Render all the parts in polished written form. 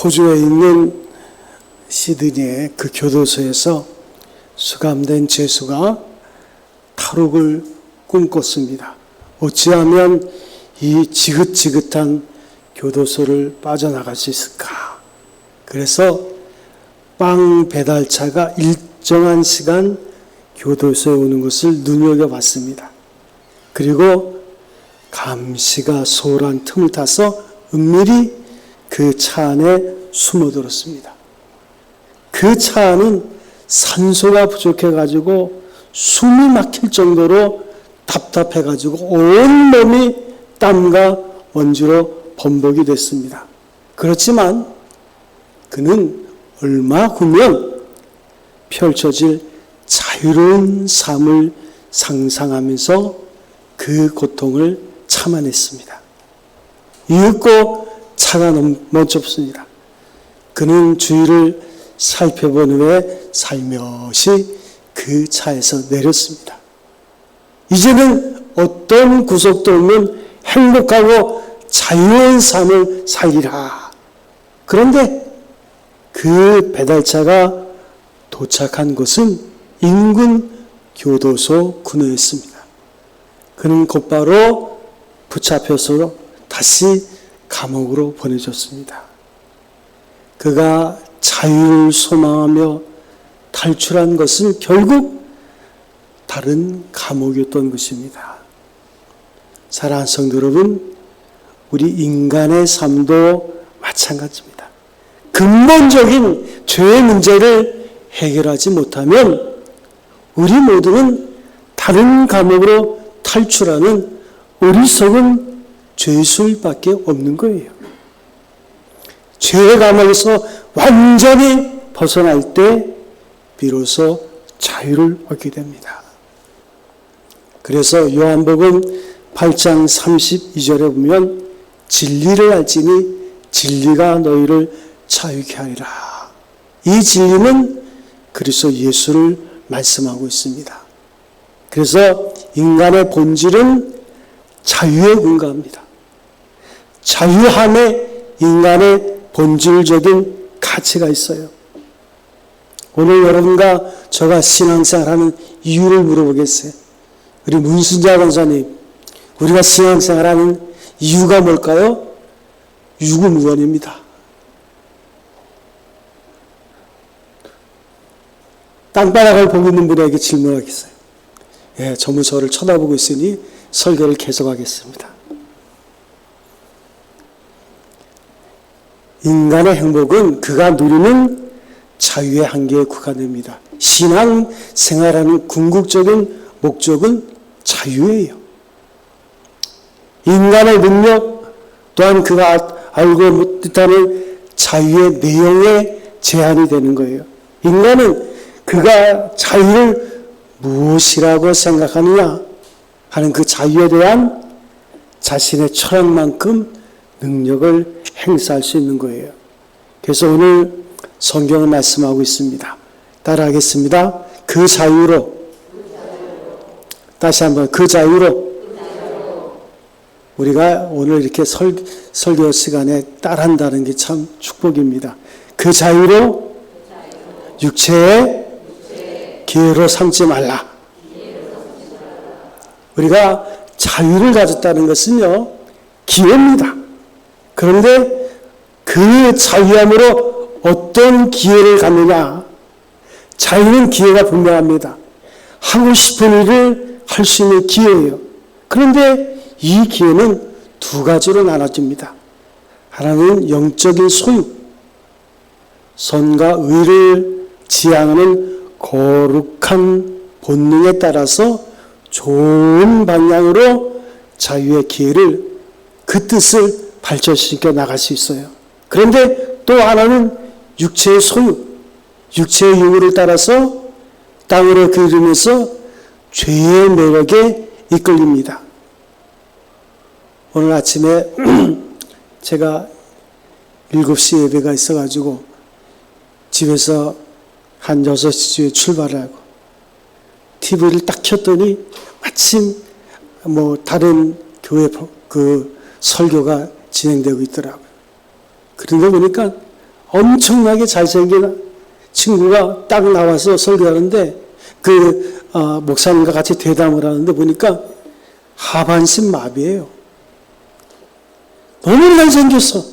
호주에 있는 시드니의 그 교도소에서 수감된 죄수가 탈옥을 꿈꿨습니다. 어찌하면 이 지긋지긋한 교도소를 빠져나갈 수 있을까? 그래서 빵 배달차가 일정한 시간 교도소에 오는 것을 눈여겨봤습니다. 그리고 감시가 소홀한 틈을 타서 은밀히 그 차 안에 숨어들었습니다. 그 차 안은 산소가 부족해가지고 숨이 막힐 정도로 답답해가지고 온 몸이 땀과 먼지로 범벅이 됐습니다. 그렇지만 그는 얼마 후면 펼쳐질 자유로운 삶을 상상하면서 그 고통을 참아냈습니다. 이윽고 차가 멈췄습니다. 그는 주위를 살펴본 후에 살며시 그 차에서 내렸습니다. 이제는 어떤 구속도 없는 행복하고 자유로운 삶을 살리라. 그런데 그 배달차가 도착한 곳은 인근 교도소 근처였습니다. 그는 곧바로 붙잡혀서 다시 감옥으로 보내졌습니다. 그가 자유를 소망하며 탈출한 것은 결국 다른 감옥이었던 것입니다. 사랑하는 성도 여러분, 우리 인간의 삶도 마찬가지입니다. 근본적인 죄의 문제를 해결하지 못하면 우리 모두는 다른 감옥으로 탈출하는 어리석은 죄수일밖에 없는 거예요. 죄의 감옥에서 완전히 벗어날 때 비로소 자유를 얻게 됩니다. 그래서 요한복음 8장 32절에 보면 진리를 알지니 진리가 너희를 자유케 하리라. 이 진리는 그리스도 예수를 말씀하고 있습니다. 그래서 인간의 본질은 자유에 근거합니다. 자유함에 인간의 본질적인 가치가 있어요. 오늘 여러분과 저가 신앙생활하는 이유를 물어보겠어요. 우리 문순자 권사님, 우리가 신앙생활하는 이유가 뭘까요? 유구무원입니다. 땅바닥을 보고 있는 분에게 질문하겠어요. 예, 전문서를 쳐다보고 있으니 설교를 계속하겠습니다. 인간의 행복은 그가 누리는 자유의 한계에 국한됩니다. 신앙 생활하는 궁극적인 목적은 자유예요. 인간의 능력 또한 그가 알고 못하는 자유의 내용에 제한이 되는 거예요. 인간은 그가 자유를 무엇이라고 생각하느냐 하는 그 자유에 대한 자신의 철학만큼 능력을 행사할 수 있는 거예요. 그래서 오늘 성경은 말씀하고 있습니다. 따라하겠습니다. 그 자유로, 다시 한번 그 자유로 우리가 오늘 이렇게 설교 시간에 따라한다는 게 참 축복입니다. 그 자유로 육체의 기회로 삼지 말라. 우리가 자유를 가졌다는 것은요, 기회입니다. 그런데 그 자유함으로 어떤 기회를 갖느냐? 자유는 기회가 분명합니다. 하고 싶은 일을 할 수 있는 기회예요. 그런데 이 기회는 두 가지로 나눠집니다. 하나는 영적인 소유, 선과 의를 지향하는 거룩한 본능에 따라서 좋은 방향으로 자유의 기회를 그 뜻을 발전시켜 나갈 수 있어요. 그런데 또 하나는 육체의 소유, 육체의 유무를 따라서 땅으로 그리면서 죄의 매력에 이끌립니다. 오늘 아침에 제가 7시 예배가 있어가지고 집에서 한 6시쯤에 출발을 하고 TV를 딱 켰더니 마침 다른 교회 그 설교가 진행되고 있더라고요. 그런데 보니까 엄청나게 잘생긴 친구가 딱 나와서 설교하는데 목사님과 같이 대담을 하는데 보니까 하반신 마비예요. 너무 잘생겼어.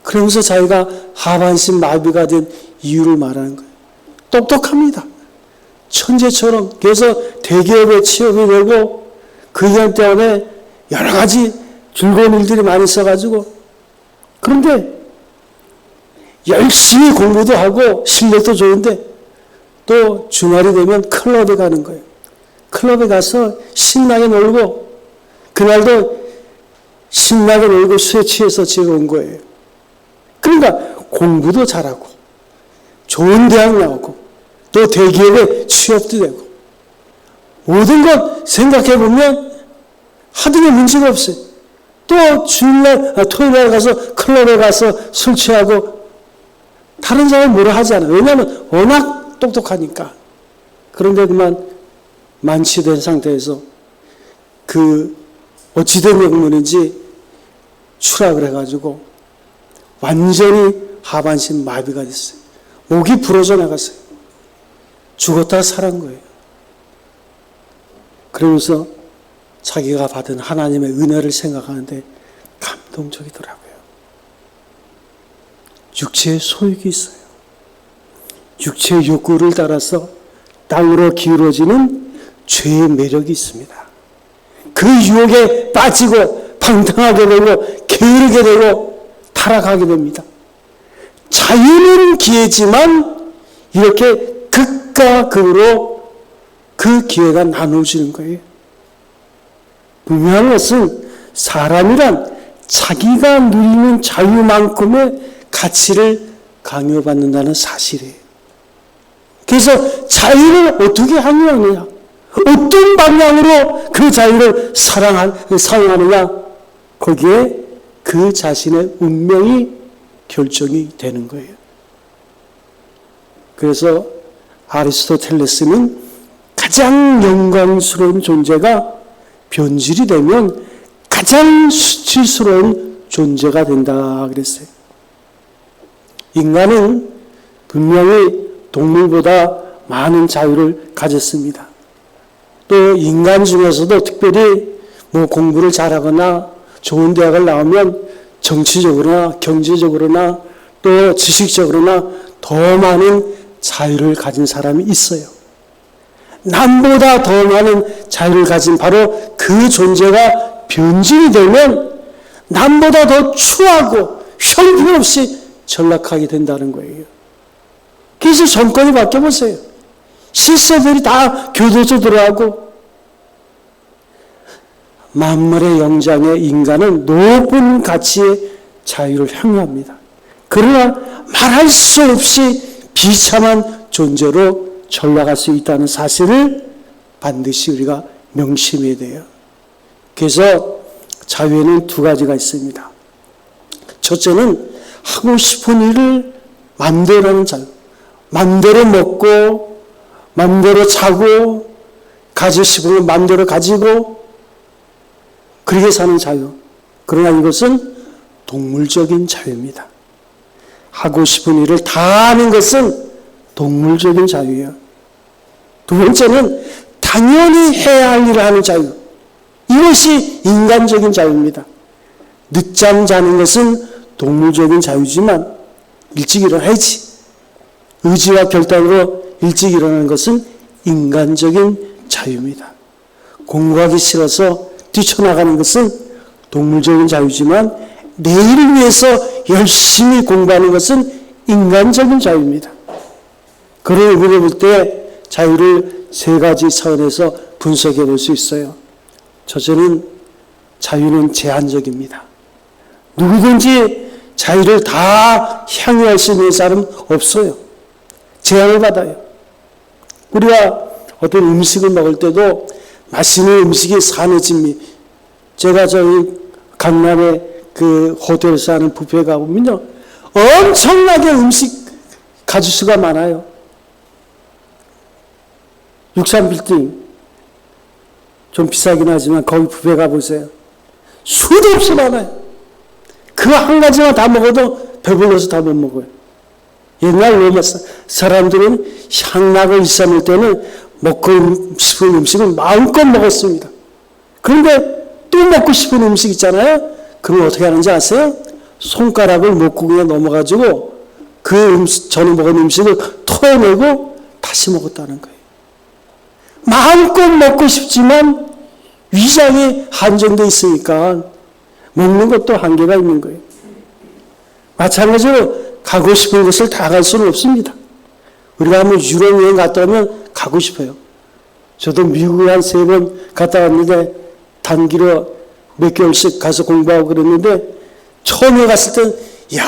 그러면서 자기가 하반신 마비가 된 이유를 말하는 거예요. 똑똑합니다. 천재처럼. 그래서 대기업에 취업이 되고 그 일 때문에 여러 가지 즐거운 일들이 많이 있어가지고, 그런데 열심히 공부도 하고 실력도 좋은데 또 주말이 되면 클럽에 가는 거예요. 클럽에 가서 신나게 놀고, 그날도 신나게 놀고 술에 취해서 집에 온 거예요. 그러니까 공부도 잘하고 좋은 대학 나오고 또 대기업에 취업도 되고 모든 것 생각해 보면 하등의 문제가 없어요. 또 주일날, 토요일날 가서 클럽에 가서 술 취하고 다른 사람은 뭐라 하지 않아요. 왜냐하면 워낙 똑똑하니까. 그런데 그만 만취된 상태에서 어찌된 명문인지 추락을 해가지고 완전히 하반신 마비가 됐어요. 목이 부러져 나갔어요. 죽었다 살은 거예요. 그러면서 자기가 받은 하나님의 은혜를 생각하는데 감동적이더라고요. 육체의 소욕이 있어요. 육체의 욕구를 따라서 땅으로 기울어지는 죄의 매력이 있습니다. 그 유혹에 빠지고 방탕하게 되고 게으르게 되고 타락하게 됩니다. 자유는 기회지만 이렇게 극과 극으로 그 기회가 나눠지는 거예요. 분명한 것은 사람이란 자기가 누리는 자유만큼의 가치를 강요받는다는 사실이에요. 그래서 자유를 어떻게 항유하느냐, 어떤 방향으로 그 자유를 사용하느냐, 거기에 그 자신의 운명이 결정이 되는 거예요. 그래서 아리스토텔레스는 가장 영광스러운 존재가 변질이 되면 가장 수치스러운 존재가 된다 그랬어요. 인간은 분명히 동물보다 많은 자유를 가졌습니다. 또 인간 중에서도 특별히 공부를 잘하거나 좋은 대학을 나오면 정치적으로나 경제적으로나 또 지식적으로나 더 많은 자유를 가진 사람이 있어요. 남보다 더 많은 자유를 가진 바로 그 존재가 변질이 되면 남보다 더 추하고 형편없이 전락하게 된다는 거예요. 그래서 정권이 바뀌어보세요. 실세들이 다 교도소 들어가고, 만물의 영장의 인간은 높은 가치의 자유를 향유합니다. 그러나 말할 수 없이 비참한 존재로 전락할 수 있다는 사실을 반드시 우리가 명심해야 돼요. 그래서 자유에는 두 가지가 있습니다. 첫째는 하고 싶은 일을 마음대로 하는 자유. 마음대로 먹고 마음대로 자고 가지고 싶은 걸 마음대로 가지고 그렇게 사는 자유. 그러나 이것은 동물적인 자유입니다. 하고 싶은 일을 다 하는 것은 동물적인 자유예요. 두 번째는 당연히 해야 할 일을 하는 자유. 이것이 인간적인 자유입니다. 늦잠 자는 것은 동물적인 자유지만 일찍 일어나야지. 의지와 결단으로 일찍 일어나는 것은 인간적인 자유입니다. 공부하기 싫어서 뛰쳐나가는 것은 동물적인 자유지만 내일을 위해서 열심히 공부하는 것은 인간적인 자유입니다. 그런 의미로 볼 때 자유를 세 가지 차원에서 분석해 볼 수 있어요. 첫째는 자유는 제한적입니다. 누구든지 자유를 다 향유할 수 있는 사람은 없어요. 제한을 받아요. 우리가 어떤 음식을 먹을 때도 맛있는 음식이 산해집니다. 제가 저희 강남에 그 호텔에서 하는 뷔페에 가보면요, 엄청나게 음식 가짓수가 많아요. 63빌딩 좀 비싸긴 하지만 거기 뷔페 가보세요. 수도 없이 많아요. 그 한 가지만 다 먹어도 배불러서 다 못 먹어요. 옛날 로마 사람들은 향락을 일삼을 때는 먹고 싶은 음식은 마음껏 먹었습니다. 그런데 또 먹고 싶은 음식 있잖아요. 그럼 어떻게 하는지 아세요? 손가락을 목구멍에 넘어가지고 그 전에 먹은 음식을 토해내고 다시 먹었다는 거예요. 마음껏 먹고 싶지만 위장이 한정되어 있으니까 먹는 것도 한계가 있는 거예요. 마찬가지로 가고 싶은 곳을 다 갈 수는 없습니다. 우리가 한번 유럽 여행 갔다 오면 가고 싶어요. 저도 미국에 한 3번 갔다 왔는데 단기로 몇 개월씩 가서 공부하고 그랬는데 처음에 갔을 땐 야,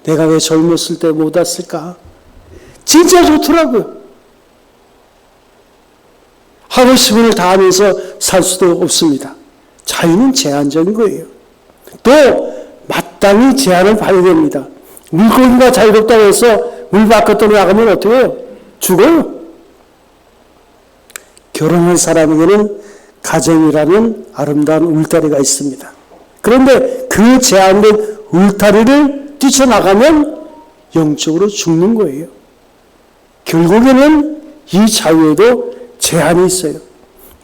내가 왜 젊었을 때 못 왔을까? 진짜 좋더라고요. 하고 싶은 걸 다 하면서 살 수도 없습니다. 자유는 제한적인 거예요. 또 마땅히 제한을 봐야 됩니다. 물고기가 자유롭다고 해서 물 밖으로 나가면 어떻게 해요? 죽어요. 결혼한 사람에게는 가정이라는 아름다운 울타리가 있습니다. 그런데 그 제한된 울타리를 뛰쳐나가면 영적으로 죽는 거예요. 결국에는 이 자유에도 제한이 있어요.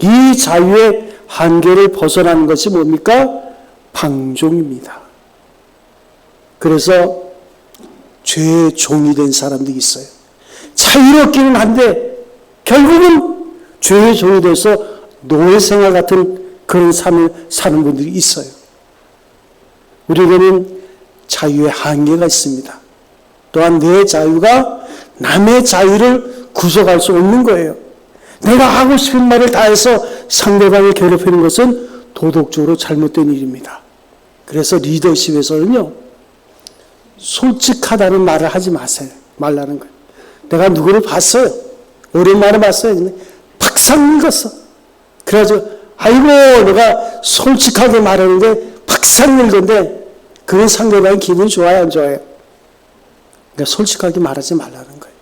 이 자유의 한계를 벗어나는 것이 뭡니까? 방종입니다. 그래서 죄의 종이 된 사람들이 있어요. 자유롭기는 한데 결국은 죄의 종이 돼서 노예생활 같은 그런 삶을 사는 분들이 있어요. 우리에게는 자유의 한계가 있습니다. 또한 내 자유가 남의 자유를 구속할 수 없는 거예요. 내가 하고 싶은 말을 다해서 상대방을 괴롭히는 것은 도덕적으로 잘못된 일입니다. 그래서 리더십에서는요, 솔직하다는 말을 하지 마세요. 말라는 거예요. 내가 누구를 봤어요. 오랜만에 봤어요. 근데 팍상 늙었어. 그래가지고 아이고 내가 솔직하게 말하는데 팍상 늙었는데 그런 상대방이 기분이 좋아요 안 좋아요? 그러니까 솔직하게 말하지 말라는 거예요.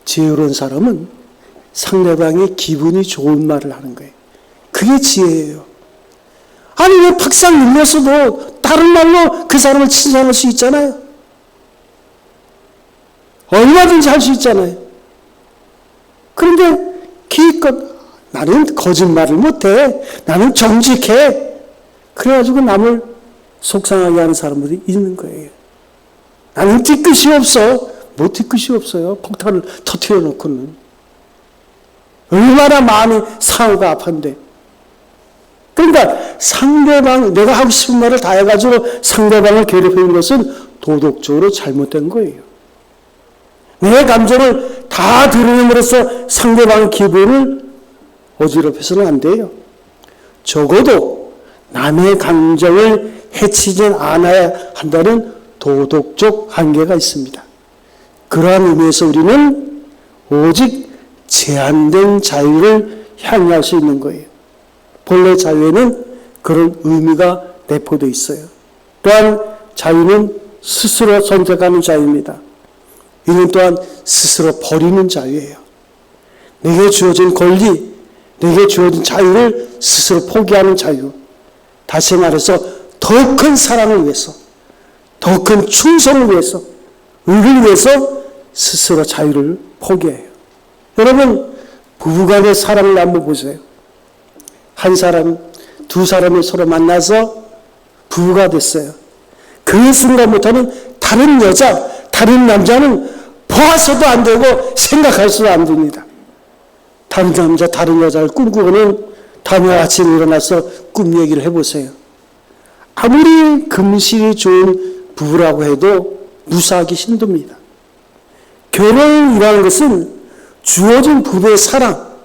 지혜로운 사람은 상대방의 기분이 좋은 말을 하는 거예요. 그게 지혜예요. 아니 왜 팍상 늙었어도 다른 말로 그 사람을 칭찬할 수 있잖아요. 얼마든지 할 수 있잖아요. 그런데 기껏 나는 거짓말을 못해. 나는 정직해. 그래가지고 남을 속상하게 하는 사람들이 있는 거예요. 나는 뒤끝이 없어. 뭐 뒤끝이 없어요. 폭탄을 터뜨려 놓고는. 얼마나 많이 상처가 아픈데. 그러니까 상대방, 내가 하고 싶은 말을 다 해가지고 상대방을 괴롭히는 것은 도덕적으로 잘못된 거예요. 내 감정을 다 드러냄으로써 상대방의 기분을 어지럽혀서는 안 돼요. 적어도 남의 감정을 해치진 않아야 한다는 도덕적 한계가 있습니다. 그러한 의미에서 우리는 오직 제한된 자유를 향유할 수 있는 거예요. 본래 자유에는 그런 의미가 내포되어 있어요. 또한 자유는 스스로 선택하는 자유입니다. 이는 또한 스스로 버리는 자유예요. 내게 주어진 권리, 내게 주어진 자유를 스스로 포기하는 자유. 다시 말해서 더 큰 사랑을 위해서, 더 큰 충성을 위해서, 의를 위해서 스스로 자유를 포기해요. 여러분, 부부간의 사랑을 한번 보세요. 한 사람, 두 사람이 서로 만나서 부부가 됐어요. 그 순간부터는 다른 여자, 다른 남자는 보아서도 안 되고 생각할수도 안 됩니다. 다른 남자, 다른 여자를 꿈꾸고는 다음날 아침에 일어나서 꿈 얘기를 해보세요. 아무리 금실이 좋은 부부라고 해도 무사하기 힘듭니다. 결혼이라는 것은 주어진 부부의 사랑,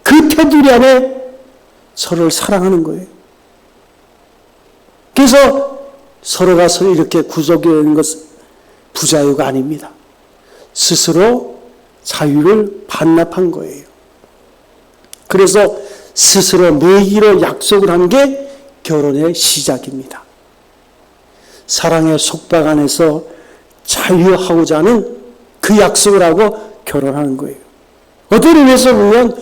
그 테두리 안에 서로를 사랑하는 거예요. 그래서 서로가 서로 이렇게 구속되는 것은 부자유가 아닙니다. 스스로 자유를 반납한 거예요. 그래서 스스로 내기로 약속을 한 게 결혼의 시작입니다. 사랑의 속박 안에서 자유하고자 하는 그 약속을 하고 결혼하는 거예요. 어떤 의미에서 보면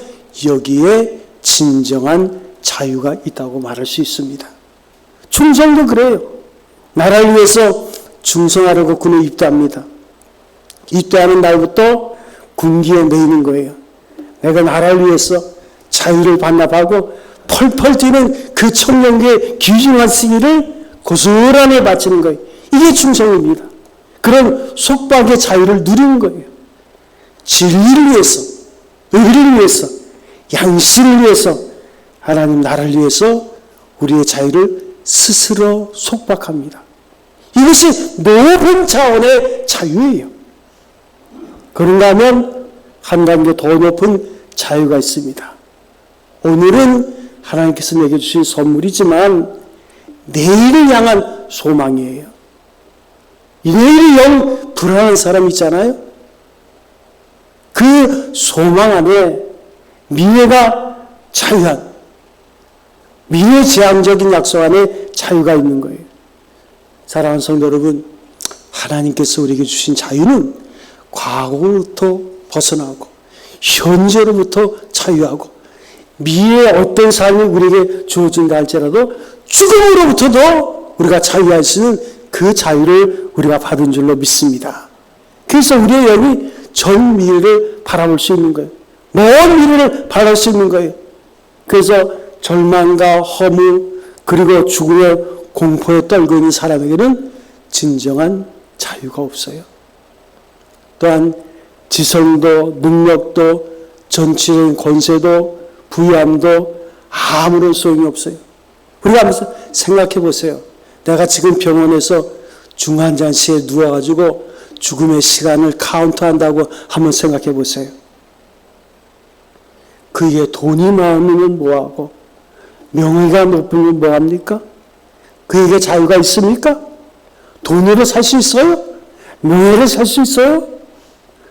여기에 진정한 자유가 있다고 말할 수 있습니다. 충성도 그래요. 나라를 위해서 충성하려고 군에 입대합니다. 입대하는 날부터 군기에 매이는 거예요. 내가 나라를 위해서 자유를 반납하고 펄펄 뛰는 그 청년기의 귀중한 시기를 고스란히 바치는 거예요. 이게 충성입니다. 그런 속박의 자유를 누리는 거예요. 진리를 위해서, 의를 위해서, 양심을 위해서, 하나님 나라를 위해서 우리의 자유를 스스로 속박합니다. 이것이 높은 차원의 자유예요. 그런가 하면 한 단계 더 높은 자유가 있습니다. 오늘은 하나님께서 내게 주신 선물이지만 내일을 향한 소망이에요. 이 내일이 영 불안한 사람 있잖아요. 그 소망 안에 미래가 자유한, 미래지향적인 약속 안에 자유가 있는 거예요. 사랑하는 성도 여러분, 하나님께서 우리에게 주신 자유는 과거로부터 벗어나고 현재로부터 자유하고 미래의 어떤 삶이 우리에게 주어진다 할지라도 죽음으로부터도 우리가 자유할 수 있는 그 자유를 우리가 받은 줄로 믿습니다. 그래서 우리의 영이 전 미래를 바라볼 수 있는 거예요. 먼 미래를 바라볼 수 있는 거예요. 그래서 절망과 허무 그리고 죽음의 공포에 떨고 있는 사람에게는 진정한 자유가 없어요. 또한 지성도 능력도 정치적인 권세도 부유함도 아무런 소용이 없어요. 우리가 한번 생각해 보세요. 내가 지금 병원에서 중환자실에 누워가지고 죽음의 시간을 카운트한다고 한번 생각해 보세요. 그게 돈이 많으면 뭐하고 명예가 높으면 뭐합니까? 그에게 자유가 있습니까? 돈으로 살 수 있어요? 명예를 살 수 있어요?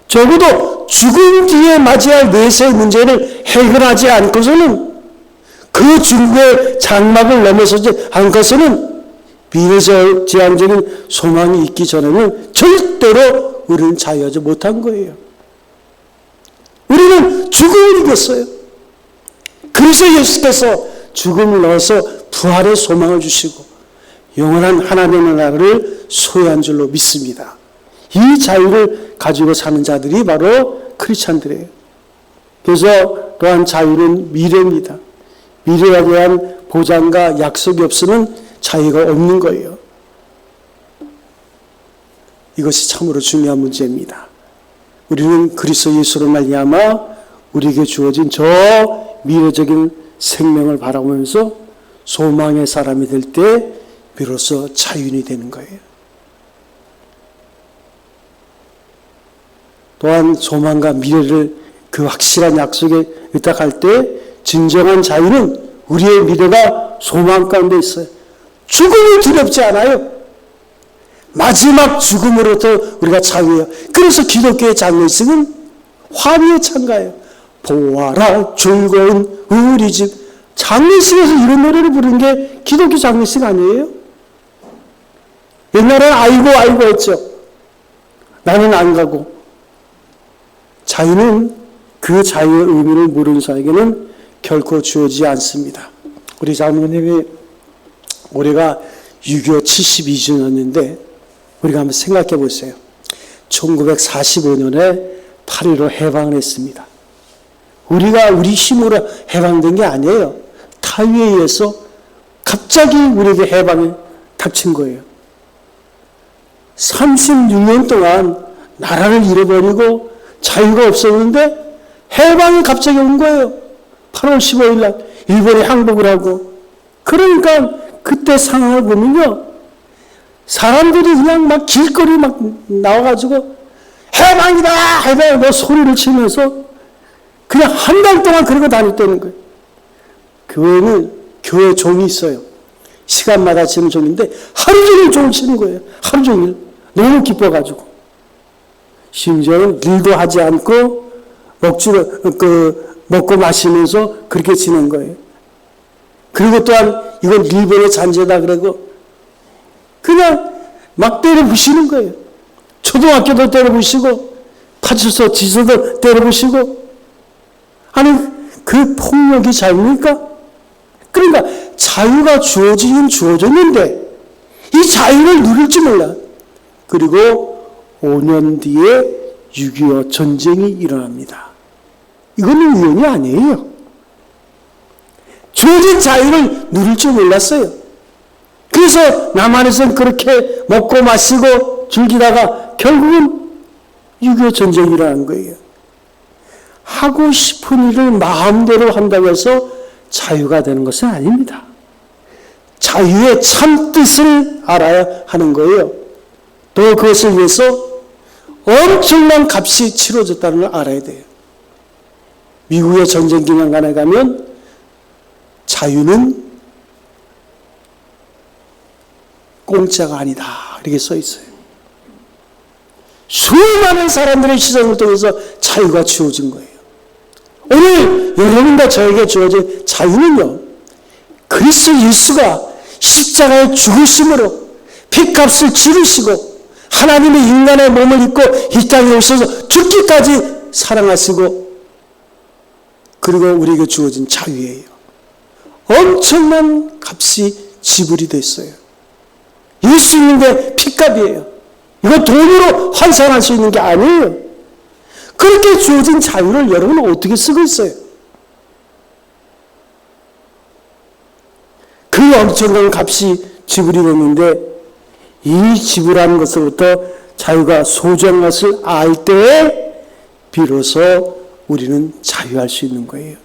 적어도 죽음 뒤에 맞이할 내세의 문제를 해결하지 않고서는 그 죽음의 장막을 넘어서지 않고서는 미래지향적인 소망이 있기 전에는 절대로 우리는 자유하지 못한 거예요. 우리는 죽음을 이겼어요. 그래서 예수께서 죽음을 넣어서 부활의 소망을 주시고 영원한 하나님의 나라를 소유한 줄로 믿습니다. 이 자유를 가지고 사는 자들이 바로 크리스찬들이에요. 그래서 또한 자유는 미래입니다. 미래에 대한 보장과 약속이 없으면 자유가 없는 거예요. 이것이 참으로 중요한 문제입니다. 우리는 그리스도 예수로 말미암아 우리에게 주어진 저 미래적인 생명을 바라보면서 소망의 사람이 될 때 비로소 자유인이 되는 거예요. 또한 소망과 미래를 그 확실한 약속에 의탁할 때 진정한 자유는 우리의 미래가 소망 가운데 있어요. 죽음이 두렵지 않아요. 마지막 죽음으로부터 우리가 자유해요. 그래서 기독교의 장례식은 화미의 찬가예요. 보아라 즐거운 우리 집. 장례식에서 이런 노래를 부르는 게 기독교 장례식 아니에요? 옛날에는 아이고 했죠. 나는 안 가고. 자유는 그 자유의 의미를 모르는 자에게는 결코 주어지지 않습니다. 우리 장모님이 올해가 6.25 72주년인데 우리가 한번 생각해 보세요. 1945년에 8.15 해방을 했습니다. 우리가 우리 힘으로 해방된 게 아니에요. 타위에 의해서 갑자기 우리에게 해방이 닥친 거예요. 36년 동안 나라를 잃어버리고 자유가 없었는데 해방이 갑자기 온 거예요. 8월 15일 날 일본에 항복을 하고. 그러니까 그때 상황을 보면요. 사람들이 그냥 막 길거리 막 나와가지고 해방이다! 해방이다! 소리를 치면서 그냥 한 달 동안 그러고 다녔다는 거예요. 교회는 교회 종이 있어요. 시간마다 치는 종인데 하루 종일 종을 치는 거예요. 하루 종일. 너무 기뻐가지고. 심지어는 일도 하지 않고 먹고 마시면서 그렇게 지낸 거예요. 그리고 또한 이건 일본의 잔재다 그러고 그냥 막 때려 부시는 거예요. 초등학교도 때려 부시고 파출소 지서도 때려 부시고. 아니 그 폭력이 자유입니까? 그러니까 자유가 주어졌는데 이 자유를 누릴 줄 몰라. 그리고 5년 뒤에 6.25 전쟁이 일어납니다. 이거는 우연이 아니에요. 주어진 자유를 누릴 줄 몰랐어요. 그래서 남한에서는 그렇게 먹고 마시고 즐기다가 결국은 6.25 전쟁이 일어난 거예요. 하고 싶은 일을 마음대로 한다고 해서 자유가 되는 것은 아닙니다. 자유의 참 뜻을 알아야 하는 거예요. 또 그것을 위해서 엄청난 값이 치러졌다는 걸 알아야 돼요. 미국의 전쟁 기념관에 가면 자유는 공짜가 아니다 이렇게 써 있어요. 수많은 사람들의 시선을 통해서 자유가 주어진 거예요. 오늘 여러분과 저에게 주어진 자유는요, 그리스도 예수가 십자가에 죽으심으로 피값을 치르시고 하나님의 인간의 몸을 입고 이 땅에 오셔서 죽기까지 사랑하시고 그리고 우리에게 주어진 자유예요. 엄청난 값이 지불이 됐어요. 예수 있는데 피값이에요. 이거 돈으로 환산할 수 있는 게 아니에요. 그렇게 주어진 자유를 여러분은 어떻게 쓰고 있어요? 그 엄청난 값이 지불이 됐는데 이 지불하는 것으로부터 자유가 소중한 것을 알 때에 비로소 우리는 자유할 수 있는 거예요.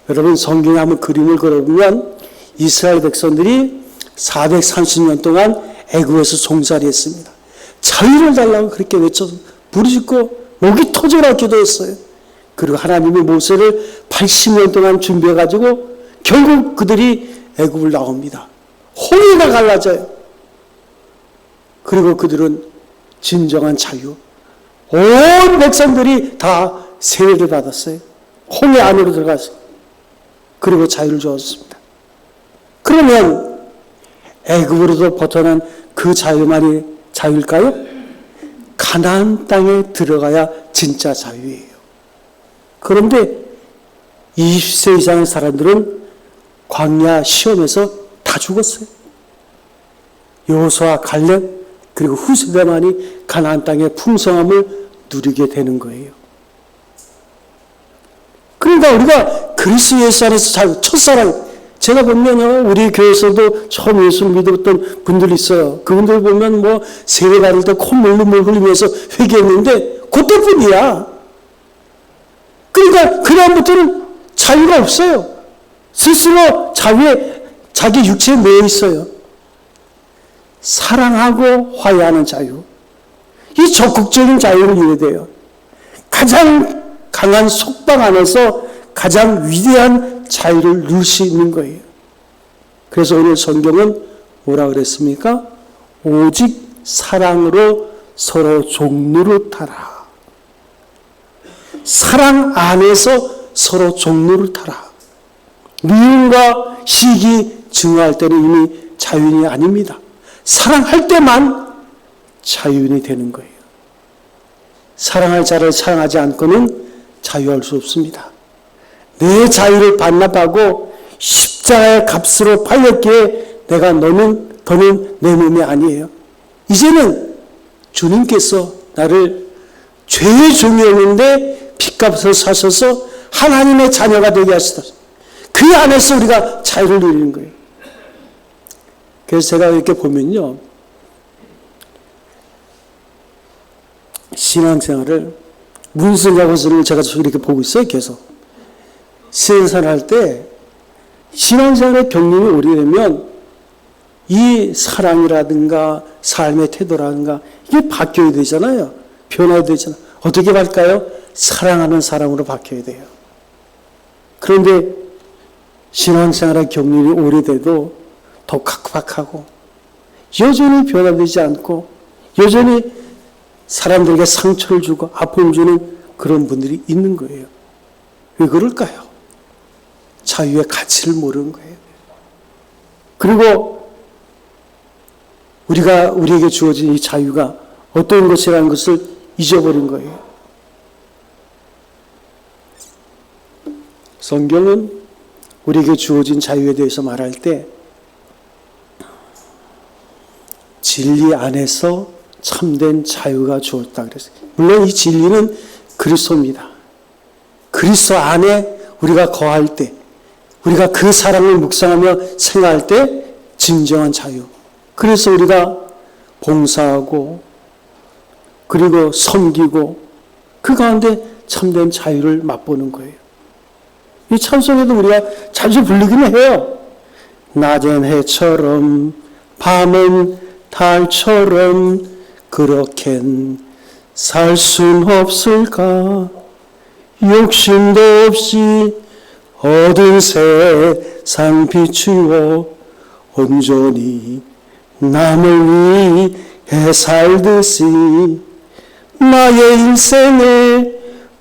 여러분 성경에 한번 그림을 그려보면 이스라엘 백성들이 430년 동안 애굽에서 종살이했습니다. 자유를 달라고 그렇게 외쳐서 부르짖고 목이 터져라 기도했어요. 그리고 하나님이 모세를 80년 동안 준비해가지고 결국 그들이 애굽을 나옵니다. 홍해가 갈라져요. 그리고 그들은 진정한 자유. 온 백성들이 다 세례를 받았어요. 홍해 안으로 들어가서. 그리고 자유를 주었습니다. 그러면 애굽으로도 벗어난 그 자유만이 자유일까요? 가나안 땅에 들어가야 진짜 자유예요. 그런데 20세 이상의 사람들은 광야 시험에서 다 죽었어요. 여호수아, 갈렙 그리고 후세대만이 가나안 땅의 풍성함을 누리게 되는 거예요. 그러니까 우리가 그리스도 예수 안에서 자유, 첫사랑. 제가 보면요, 우리 교회에서도 처음 예수를 믿었던 분들이 있어요. 그분들 보면 뭐 세례 받을 때 콧물을 흘리면서 회개했는데 그때뿐이야. 그러니까 그다음부터는 자유가 없어요. 스스로 자유에 자기 육체에 매여 있어요. 사랑하고 화해하는 자유. 이 적극적인 자유를 이해야 돼요. 가장 강한 속박 안에서 가장 위대한 자유를 누릴 수 있는 거예요. 그래서 오늘 성경은 뭐라 그랬습니까? 오직 사랑으로 서로 종노릇하라. 사랑 안에서 서로 종노릇하라. 미움과 시기 증오할 때는 이미 자유인이 아닙니다. 사랑할 때만 자유인이 되는 거예요. 사랑할 자를 사랑하지 않고는 자유할 수 없습니다. 내 자유를 반납하고 십자가의 값으로 팔렸기에 내가 더는 내 몸이 아니에요. 이제는 주님께서 나를 죄의 종이었는데 핏값을 사셔서 하나님의 자녀가 되게 하시다. 그 안에서 우리가 자유를 누리는 거예요. 그래서 제가 이렇게 보면요, 신앙생활을 문승자고서를 제가 이렇게 보고 있어요. 계속 신앙생활할 때 신앙생활의 경륜이 오래되면 이 사랑이라든가 삶의 태도라든가 이게 바뀌어야 되잖아요. 변화해야 되잖아요. 어떻게 할까요? 사랑하는 사람으로 바뀌어야 돼요. 그런데 신앙생활의 경륜이 오래돼도 더 각박하고 여전히 변화되지 않고 여전히 사람들에게 상처를 주고 아픔을 주는 그런 분들이 있는 거예요. 왜 그럴까요? 자유의 가치를 모르는 거예요. 그리고 우리에게 주어진 이 자유가 어떤 것이라는 것을 잊어버린 거예요. 성경은 우리에게 주어진 자유에 대해서 말할 때 진리 안에서 참된 자유가 주었다 그랬어요. 물론 이 진리는 그리스도입니다. 그리스도 안에 우리가 거할 때, 우리가 그 사랑을 묵상하며 생각할 때 진정한 자유. 그래서 우리가 봉사하고 그리고 섬기고 그 가운데 참된 자유를 맛보는 거예요. 이 찬송에도 우리가 자주 부르기는 해요. 낮엔 해처럼 밤은 달처럼 그렇겐 살 순 없을까. 욕심도 없이 얻은 세상 비추어 온전히 남을 위해 살듯이 나의 인생에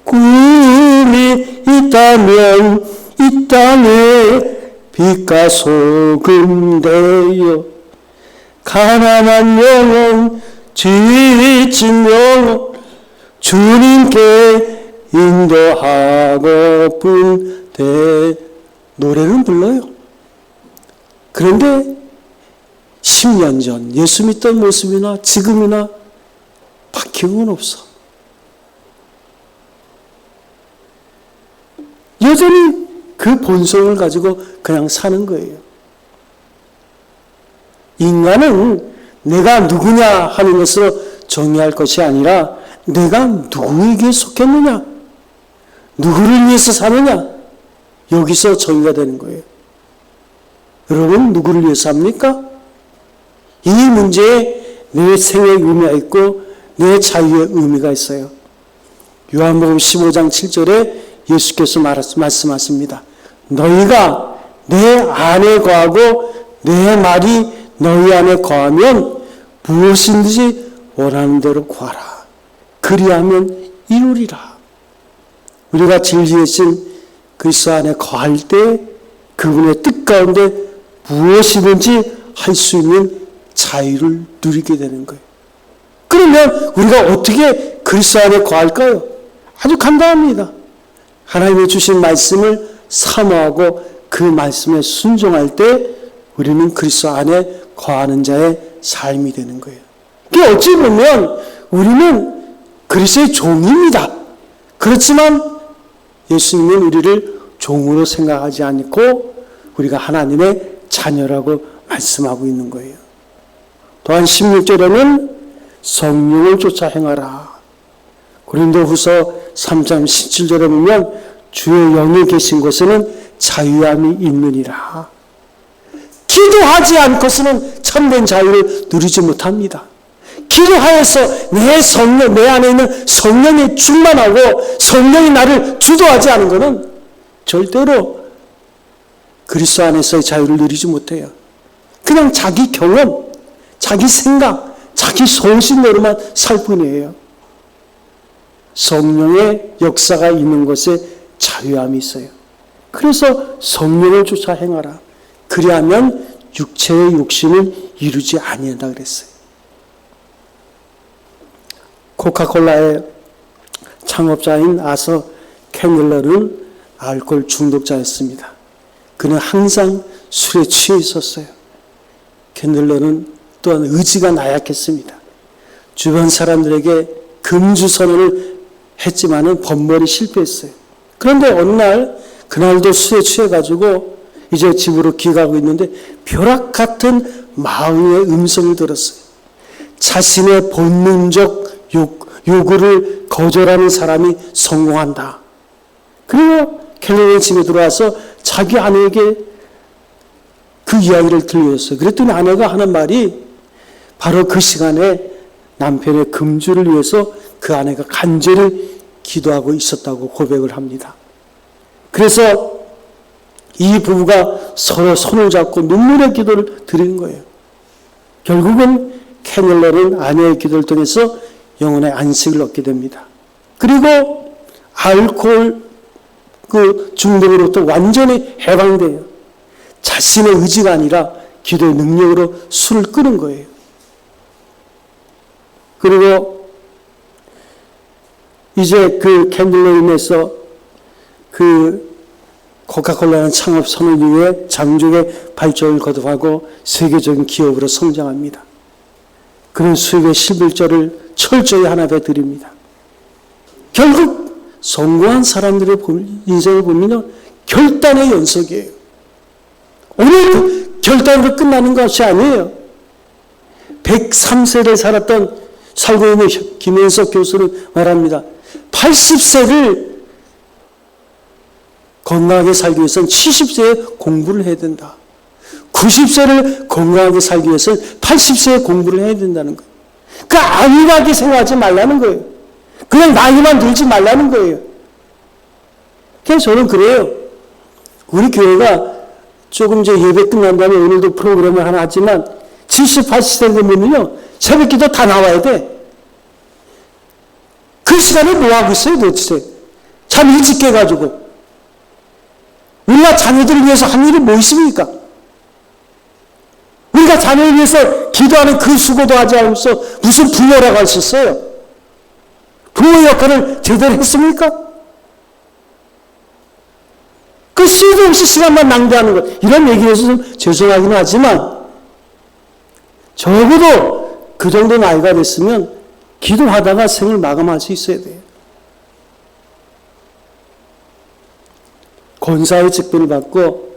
꿈이 있다면 이 땅에 빛과 소금 되어 가난한 영혼 지친 영혼 주님께 인도하고픈 때 노래는 불러요. 그런데 10년 전 예수 믿던 모습이나 지금이나 바뀐 건 없어. 여전히 그 본성을 가지고 그냥 사는 거예요. 인간은 내가 누구냐 하는 것으로 정의할 것이 아니라 내가 누구에게 속했느냐, 누구를 위해서 사느냐, 여기서 정의가 되는 거예요. 여러분 누구를 위해서 삽니까? 이 문제에 내 생의 의미가 있고 내 자유의 의미가 있어요. 요한복음 15장 7절에 예수께서 말씀하십니다. 너희가 내 안에 거하고 내 말이 너희 안에 거하면 무엇이든지 원하는 대로 구하라. 그리하면 이루리라. 우리가 진리이신 그리스도 안에 거할 때 그분의 뜻 가운데 무엇이든지 할 수 있는 자유를 누리게 되는 거예요. 그러면 우리가 어떻게 그리스도 안에 거할까요? 아주 간단합니다. 하나님이 주신 말씀을 사모하고 그 말씀에 순종할 때 우리는 그리스도 안에 거하는 자의 삶이 되는 거예요. 어찌 보면 우리는 그리스도의 종입니다. 그렇지만 예수님은 우리를 종으로 생각하지 않고 우리가 하나님의 자녀라고 말씀하고 있는 거예요. 또한 16절에는 성령을 쫓아 행하라. 고린도후서 3장 17절에 보면 주의 영이 계신 곳에는 자유함이 있느니라. 기도하지 않고서는 참된 자유를 누리지 못합니다. 기도하여서 내 성령, 내 안에 있는 성령이 충만하고 성령이 나를 주도하지 않은 것은 절대로 그리스도 안에서의 자유를 누리지 못해요. 그냥 자기 경험, 자기 생각, 자기 소신대로만 살 뿐이에요. 성령의 역사가 있는 곳에 자유함이 있어요. 그래서 성령을 쫓아 행하라. 그리하면 육체의 욕심을 이루지 아니한다 그랬어요. 코카콜라의 창업자인 아서 캔들러는 알코올 중독자였습니다. 그는 항상 술에 취해 있었어요. 캔들러는 또한 의지가 나약했습니다. 주변 사람들에게 금주 선언을 했지만은 번번이 실패했어요. 그런데 어느 날 그날도 술에 취해가지고 이제 집으로 귀가하고 있는데 벼락 같은 마음의 음성을 들었어요. 자신의 본능적 요구를 거절하는 사람이 성공한다. 그리고 켈러의 집에 들어와서 자기 아내에게 그 이야기를 들려줬어요. 그랬더니 아내가 하는 말이 바로 그 시간에 남편의 금주를 위해서 그 아내가 간절히 기도하고 있었다고 고백을 합니다. 그래서 이 부부가 서로 손을 잡고 눈물의 기도를 드리는 거예요. 결국은 캐넬러는 아내의 기도를 통해서 영혼의 안식을 얻게 됩니다. 그리고 알코올 그 중독으로부터 완전히 해방돼요. 자신의 의지가 아니라 기도의 능력으로 술을 끄는 거예요. 그리고 이제 그 캔들로 인해서 그 코카콜라는 창업 선을 이후에 장족의 발전을 거듭하고 세계적인 기업으로 성장합니다. 그런 수익의 11조를 철저히 하나님께 드립니다. 결국 성공한 사람들의 인생을 보면요, 결단의 연속이에요. 오늘 결단으로 끝나는 것이 아니에요. 103세를 살고 있는 김현석 교수는 말합니다. 80세를 건강하게 살기 위해서는 70세에 공부를 해야 된다. 90세를 건강하게 살기 위해서는 80세에 공부를 해야 된다는 거예요. 그러니까 안일하게 생각하지 말라는 거예요. 그냥 나이만 들지 말라는 거예요. 그래서 저는 그래요. 우리 교회가 조금 이제 예배 끝난 다음에 오늘도 프로그램을 하나 하지만 70, 80세 되면요, 새벽 기도 다 나와야 돼. 그 시간에 뭐 하고 있어요, 도대체? 참 일찍 깨가지고. 우리가 자녀들을 위해서 한 일이 뭐 있습니까? 우리가 자녀를 위해서 기도하는 그 수고도 하지 않으면서 무슨 부모라고 할 수 있어요? 부모의 역할을 제대로 했습니까? 그 쓸데없이 시간만 낭비하는 것. 이런 얘기에서 좀 죄송하긴 하지만 적어도 그 정도 나이가 됐으면 기도하다가 생을 마감할 수 있어야 돼요. 권사의 직분을 받고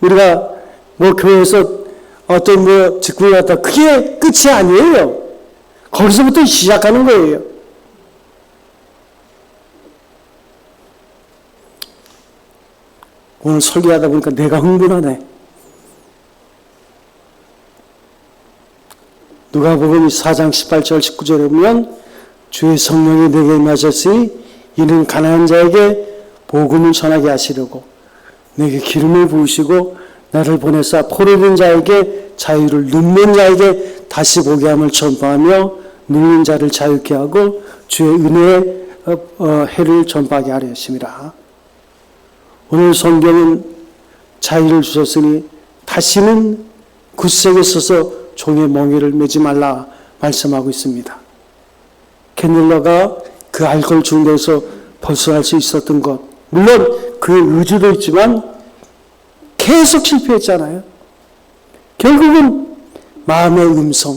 우리가 뭐 교회에서 어떤 뭐 직분을 받다 그게 끝이 아니에요. 거기서부터 시작하는 거예요. 오늘 설교하다 보니까 내가 흥분하네. 누가복음 4장 18절 19절에 보면 주의 성령이 내게 임하셨으니 이는 가난한 자에게 복음을 전하게 하시려고 내게 기름을 부으시고 나를 보내사 포로된 자에게 자유를 눈먼 자에게 다시 보게 함을 전파하며 눌린 자를 자유케 하고 주의 은혜의 해를 전파하게 하려 하심이라. 오늘 성경은 자유를 주셨으니 다시는 굳세게 서서 종의 멍에를 매지 말라 말씀하고 있습니다. 캔들러가 그 알코올 중독에서 벗어날 수 있었던 것, 물론 그 의지도 있지만 계속 실패했잖아요. 결국은 마음의 음성,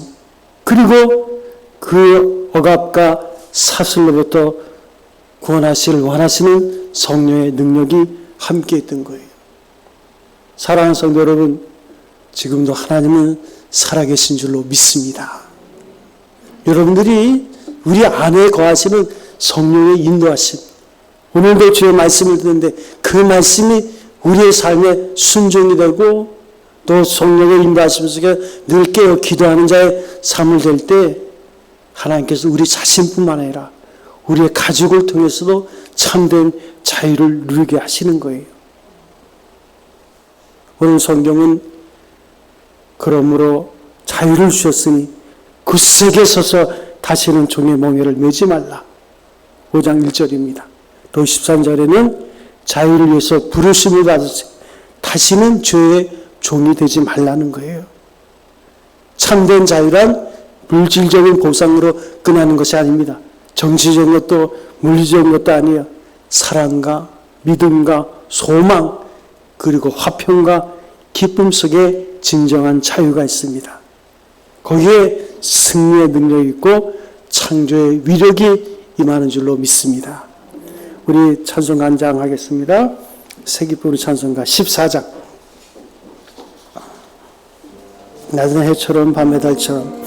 그리고 그 억압과 사슬로부터 구원하시를 원하시는 성령의 능력이 함께 있던 거예요. 사랑하는 성도 여러분, 지금도 하나님은 살아계신 줄로 믿습니다. 여러분들이 우리 안에 거하시는 성령의 인도하심, 오늘도 주의 말씀을 듣는데 그 말씀이 우리의 삶에 순종이 되고 또 성령의 인도하심 속에 늘 깨어 기도하는 자의 삶을 될 때 하나님께서 우리 자신뿐만 아니라 우리의 가족을 통해서도 참된 자유를 누리게 하시는 거예요. 오늘 성경은 그러므로 자유를 주셨으니 굳세게 서서 다시는 종의 멍에를 매지 말라. 5장 1절입니다. 또 13절에는 자유를 위해서 부르심을 받으세요. 다시는 죄의 종이 되지 말라는 거예요. 참된 자유란 물질적인 보상으로 끝나는 것이 아닙니다. 정치적인 것도 물리적인 것도 아니에요. 사랑과 믿음과 소망 그리고 화평과 기쁨 속에 진정한 자유가 있습니다. 거기에 승리의 능력이 있고 창조의 위력이 임하는 줄로 믿습니다. 우리 찬송가 한 장 하겠습니다. 세기부르 찬송가 14장. 낮은 해처럼 밤의 달처럼